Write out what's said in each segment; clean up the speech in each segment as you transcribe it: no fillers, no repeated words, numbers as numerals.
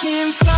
can fly.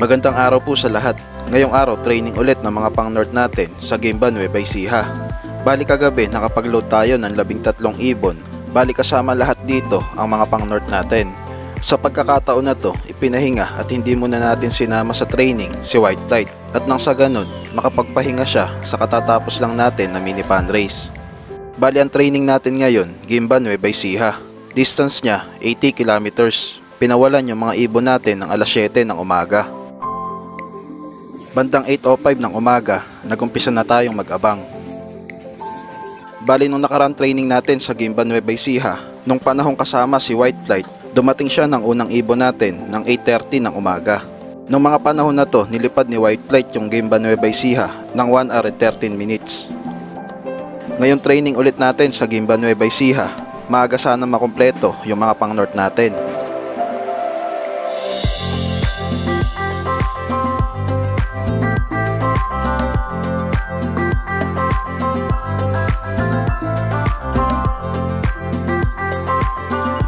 Magandang araw po sa lahat. Ngayong araw training ulit ng mga pang north natin sa Guimba Nueva Ecija. Bali kagabi nakapag-load tayo ng 13 ibon. Bali kasama lahat dito ang mga pang north natin. Sa pagkakataon na to, ipinahinga at hindi muna natin sinama sa training si White Light. At nang sa ganun, makapagpahinga siya sa katatapos lang natin na mini pan race. Bali ang training natin ngayon, Guimba Nueva Ecija. Distance niya 80 kilometers. Pinawalan yung mga ibon natin ng alas 7 ng umaga. Bandang 8:05 ng umaga, nagumpisa na tayong mag-abang. Bali nung nakaraan training natin sa Guimba Nueva Ecija, nung panahong kasama si White Light, dumating siya ng unang ibon natin ng 8:30 ng umaga. Nung mga panahon na to, nilipad ni White Light yung Guimba Nueva Ecija ng 1 hour and 13 minutes. Ngayong training ulit natin sa Guimba Nueva Ecija, maaga sana makumpleto yung mga pang north natin.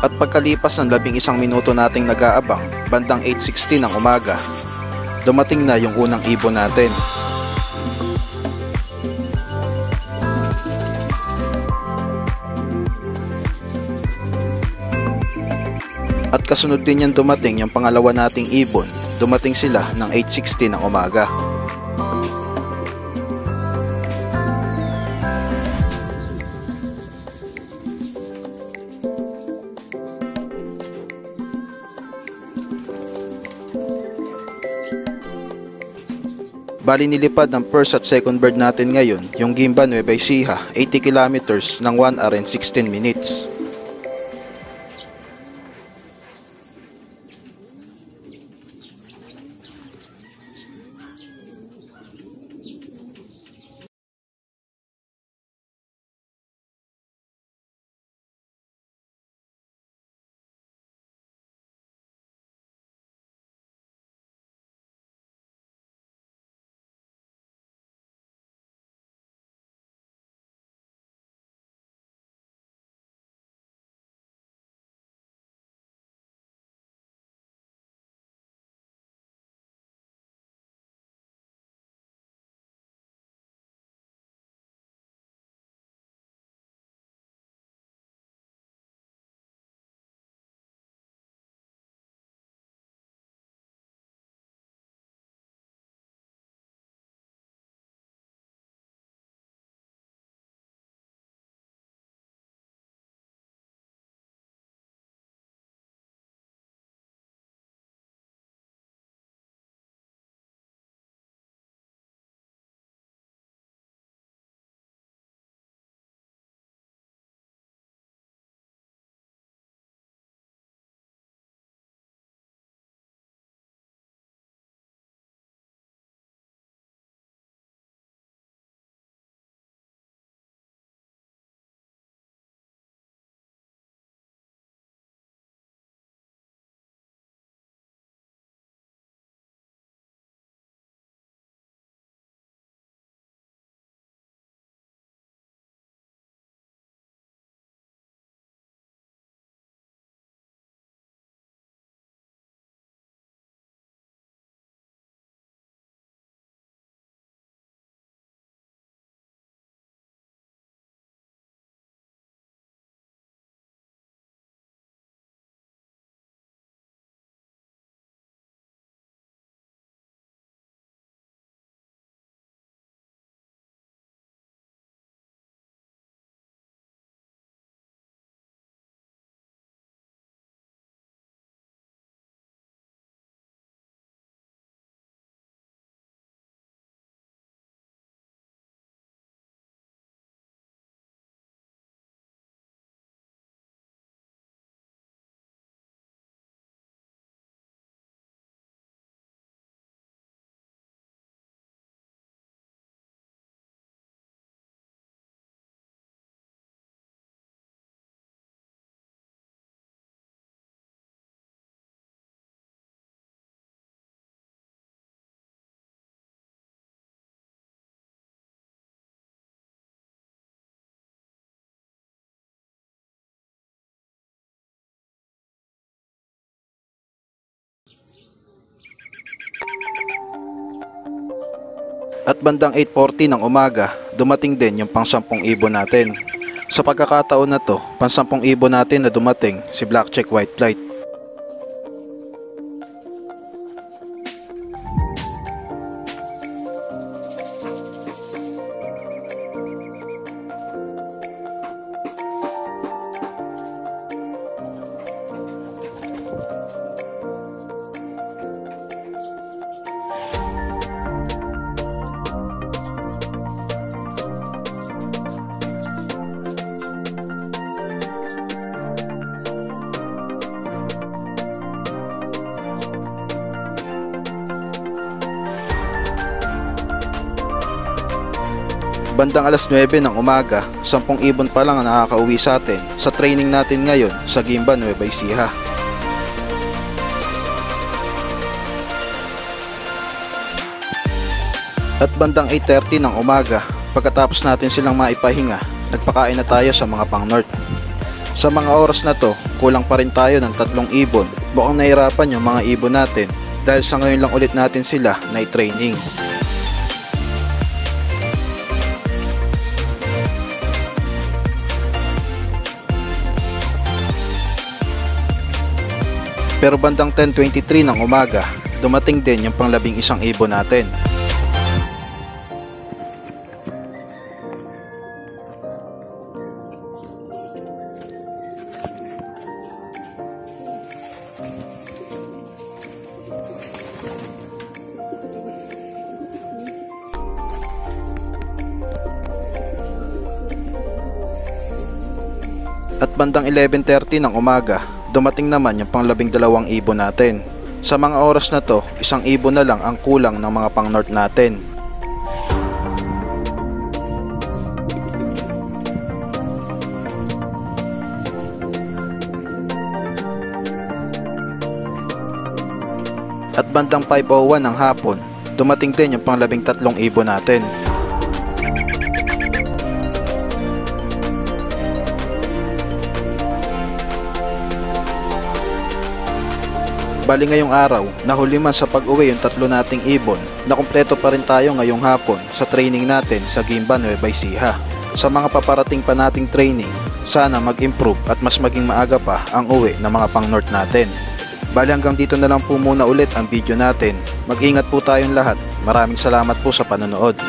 At pagkalipas ng 11 minuto nating nag-aabang, bandang 8:60 ng umaga, dumating na yung unang ibon natin. At kasunod din yan dumating yung pangalawa nating ibon. Dumating sila ng 8:60 ng umaga. Bali nilipad ng first at second bird natin ngayon yung Gimba Nueva Ecija 80 kilometers ng 1 hour and 16 minutes. At bandang 8:40 ng umaga, dumating din yung pang-10 ibon natin. Sa pagkakataon na to, pang-10 ibon natin na dumating si Black Check White Flight. Bandang alas 9 ng umaga, 10 ibon pa lang ang nakakauwi sa atin sa training natin ngayon sa Gimba Nueva Ecija. At bandang 8:30 ng umaga, pagkatapos natin silang maipahinga, nagpakain na tayo sa mga pang-north. Sa mga oras na to, kulang pa rin tayo ng 3 ibon. Mukhang nahirapan yung mga ibon natin dahil sa ngayon lang ulit natin sila na i-training. Pero bandang 10:23 ng umaga, dumating din yung pang-11 ibon natin. At bandang 11:30 ng umaga, dumating naman yung pang-12 ibon natin. Sa mga oras na to, 1 ibon na lang ang kulang ng mga pang-north natin. At bandang 5:01 ng hapon, dumating din yung pang-13 ibon natin. Bali ngayong araw, nahuli man sa pag-uwi yung 3 nating ibon, na kumpleto pa rin tayo ngayong hapon sa training natin sa Gimba Nueva Ecija. Sa mga paparating pa nating training, sana mag-improve at mas maging maaga pa ang uwi ng mga pang-north natin. Bali hanggang dito na lang po muna ulit ang video natin. Mag-ingat po tayong lahat. Maraming salamat po sa panonood.